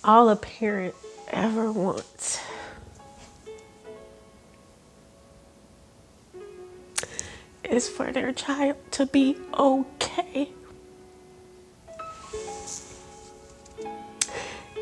All a parent ever wants is for their child to be okay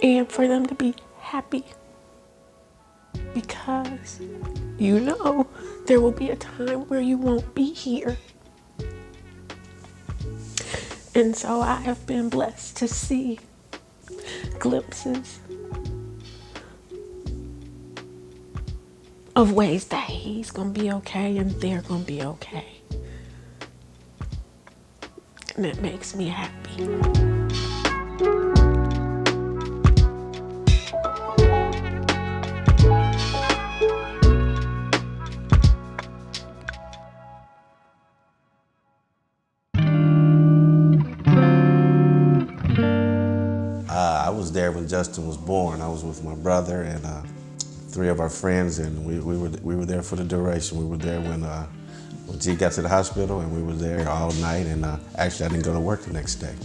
and for them to be happy, because you know there will be a time where you won't be here. And so I have been blessed to see glimpses of ways that he's gonna be okay and they're gonna be okay. And it makes me happy. I was there when Justin was born. I was with my brother and three of our friends, and we were there for the duration. We were there when G got to the hospital, and we were there all night. And actually, I didn't go to work the next day.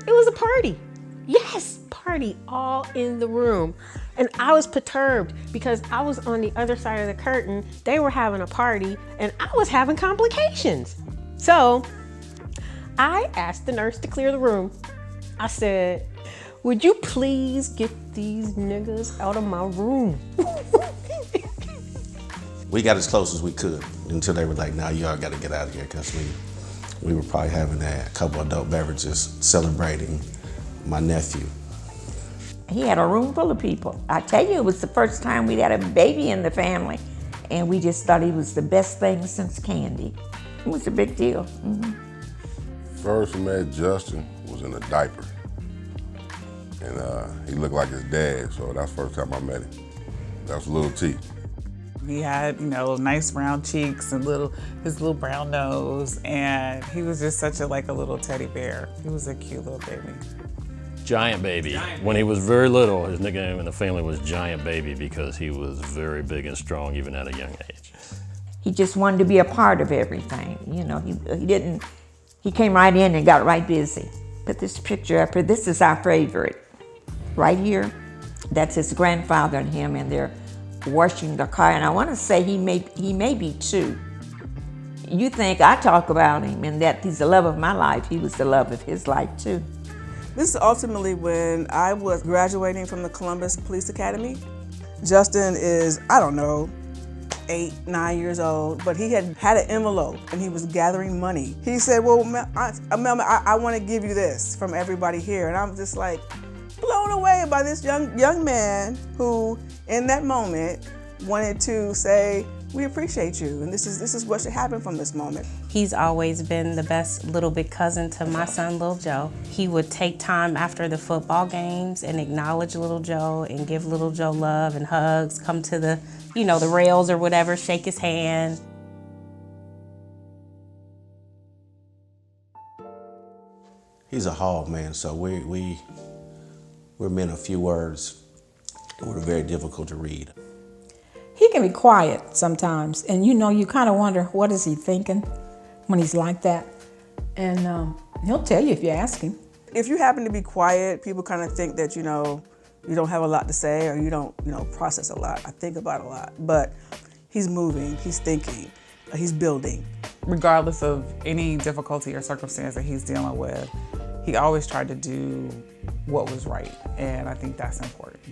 It was a party. Yes, party all in the room. And I was perturbed because I was on the other side of the curtain. They were having a party and I was having complications. So I asked the nurse to clear the room. I said, would you please get these niggas out of my room? We got as close as we could until they were like, "Now y'all got to get out of here," because we were probably having a couple adult beverages celebrating my nephew. He had a room full of people. I tell you, it was the first time we'd had a baby in the family, and we just thought he was the best thing since candy. It was a big deal. Mm-hmm. First met Justin was in a diaper, and he looked like his dad, so that's the first time I met him. That was Lil T. He had, nice round cheeks and his little brown nose, and he was just such a little teddy bear. He was a cute little baby. Giant Baby. When he was very little, his nickname in the family was Giant Baby because he was very big and strong even at a young age. He just wanted to be a part of everything. He came right in and got right busy. Put this picture up here. This is our favorite. Right here, that's his grandfather and him, and they're washing the car. And I want to say he may be 2. You think I talk about him and that he's the love of my life. He was the love of his life too. This is ultimately when I was graduating from the Columbus Police Academy. Justin is, 8, 9 years old, but he had an envelope and he was gathering money. He said, well, I want to give you this from everybody here. And I'm just like blown away by this young man who, in that moment, wanted to say, we appreciate you, and this is what should happen from this moment. He's always been the best little big cousin to my son, Lil Joe. He would take time after the football games and acknowledge Little Joe and give Little Joe love and hugs, come to the, the rails or whatever, shake his hand. He's a hall man, so we're men of few words. We're very difficult to read. He can be quiet sometimes, and you kind of wonder, what is he thinking when he's like that? And he'll tell you if you ask him. If you happen to be quiet, people kind of think that, you don't have a lot to say or you don't, process a lot. I think about a lot, but he's moving, he's thinking, he's building. Regardless of any difficulty or circumstance that he's dealing with, he always tried to do what was right, and I think that's important.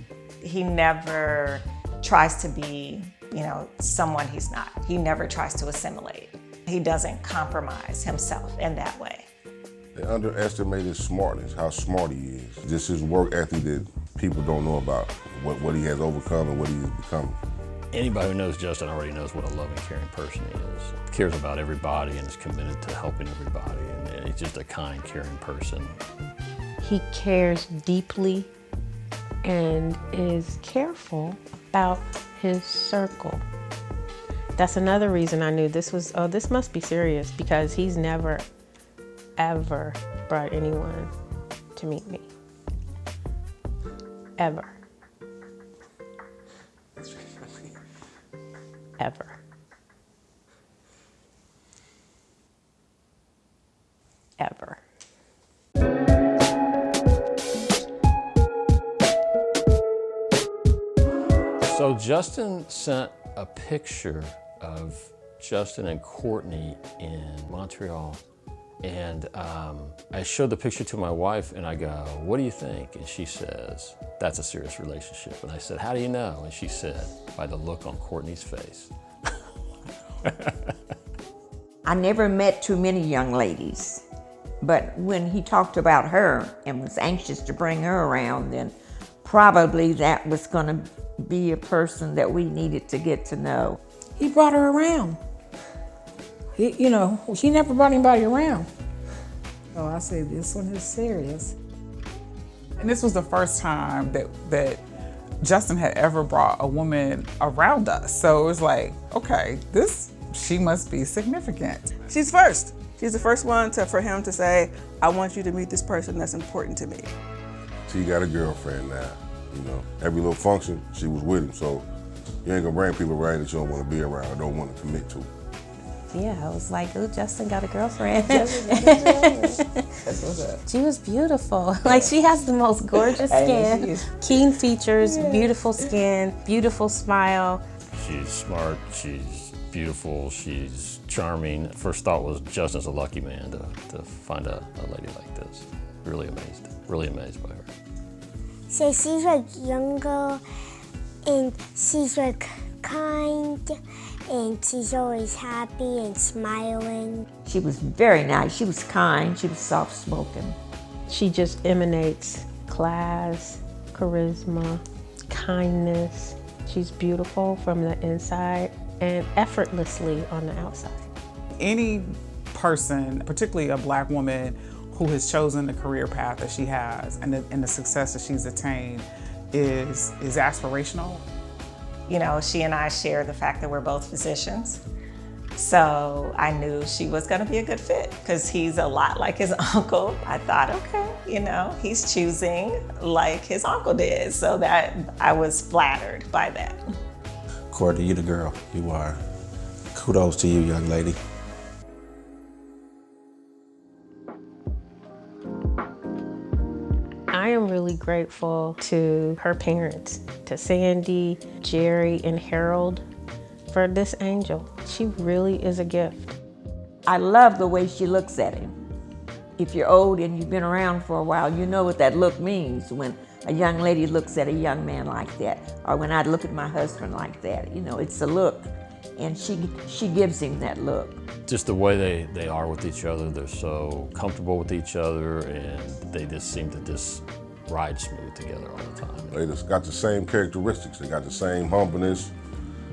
He never tries to be, someone he's not. He never tries to assimilate. He doesn't compromise himself in that way. They underestimate his smartness, how smart he is. Just his work ethic that people don't know about, what he has overcome and what he has become. Anybody who knows Justin already knows what a loving, caring person he is. Cares about everybody and is committed to helping everybody, and he's just a kind, caring person. He cares deeply and is careful about his circle. That's another reason I knew this must be serious, because he's never, ever brought anyone to meet me. Ever. Ever. Ever. So Justin sent a picture of Justin and Courtney in Montreal. And I showed the picture to my wife and I go, what do you think? And she says, that's a serious relationship. And I said, how do you know? And she said, by the look on Courtney's face. I never met too many young ladies, but when he talked about her and was anxious to bring her around, then probably that was going to be a person that we needed to get to know. He brought her around. She never brought anybody around. So I said, this one is serious. And this was the first time that Justin had ever brought a woman around us. So it was like, okay, she must be significant. She's first. She's the first one for him to say, I want you to meet this person that's important to me. She got a girlfriend now. Every little function, she was with him. So you ain't gonna bring people around that you don't want to be around or don't want to commit to. Yeah, I was like, ooh, Justin got a girlfriend. She was beautiful. Like, she has the most gorgeous skin, keen features, beautiful skin, beautiful smile. She's smart, she's beautiful, she's charming. First thought was Justin's a lucky man to find a lady like this. Really amazed by her. So she's like younger and she's like kind. And she's always happy and smiling. She was very nice. She was kind. She was soft-spoken. She just emanates class, charisma, kindness. She's beautiful from the inside and effortlessly on the outside. Any person, particularly a Black woman who has chosen the career path that she has and the success that she's attained is aspirational. She and I share the fact that we're both physicians. So I knew she was gonna be a good fit because he's a lot like his uncle. I thought, okay, he's choosing like his uncle did. So that I was flattered by that. Courtney, you the girl. You are. Kudos to you, young lady. I am really grateful to her parents, to Sandy, Jerry, and Harold for this angel. She really is a gift. I love the way she looks at him. If you're old and you've been around for a while, you know what that look means when a young lady looks at a young man like that, or when I look at my husband like that. It's a look, and she gives him that look. Just the way they are with each other, they're so comfortable with each other, and they just seem to just ride smooth together all the time. They just got the same characteristics. They got the same humbleness,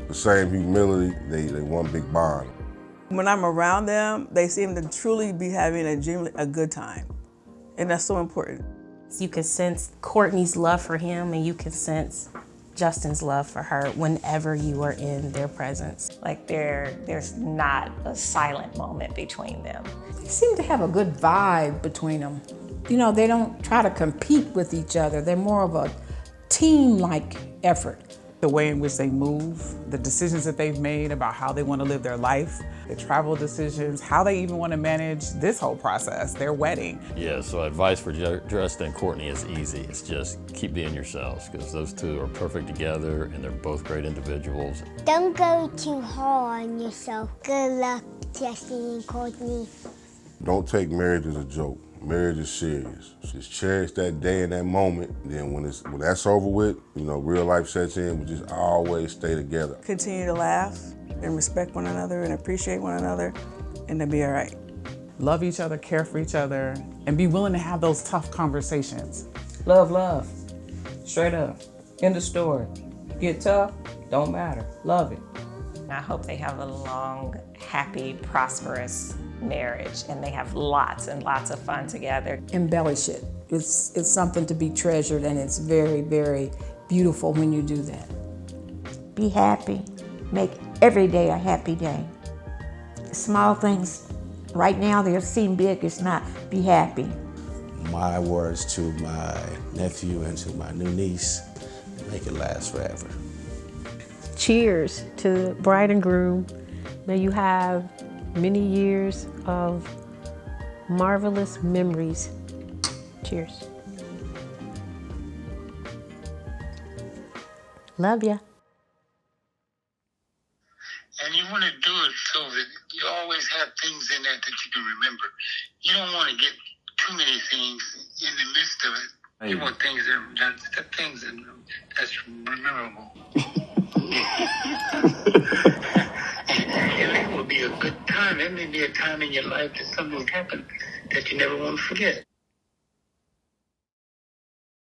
the same humility. They one big bond. When I'm around them, they seem to truly be having a good time. And that's so important. You can sense Courtney's love for him and you can sense Justin's love for her whenever you are in their presence. Like there's not a silent moment between them. They seem to have a good vibe between them. They don't try to compete with each other. They're more of a team-like effort. The way in which they move, the decisions that they've made about how they want to live their life, the travel decisions, how they even want to manage this whole process, their wedding. Yeah, so advice for Justin and Courtney is easy. It's just keep being yourselves, because those two are perfect together and they're both great individuals. Don't go too hard on yourself. Good luck, Justin and Courtney. Don't take marriage as a joke. Marriage is serious. Just cherish that day and that moment. Then when that's over with, real life sets in. We just always stay together. Continue to laugh and respect one another and appreciate one another, and they'll be all right. Love each other, care for each other, and be willing to have those tough conversations. Love. Straight up. End of story. Get tough, don't matter. Love it. I hope they have a long, happy, prosperous marriage and they have lots and lots of fun together. Embellish it. It's something to be treasured, and it's very, very beautiful when you do that. Be happy. Make every day a happy day. Small things, right now they seem big, it's not. Be happy. My words to my nephew and to my new niece, make it last forever. Cheers to the bride and groom. May you have many years of marvelous memories. Cheers. Love ya. want to do it so that you always have things in there that you can remember. You don't want to get too many things in the midst of it. You want things that's memorable. And that will be a good time. That may be a time in your life that something happened that you never want to forget.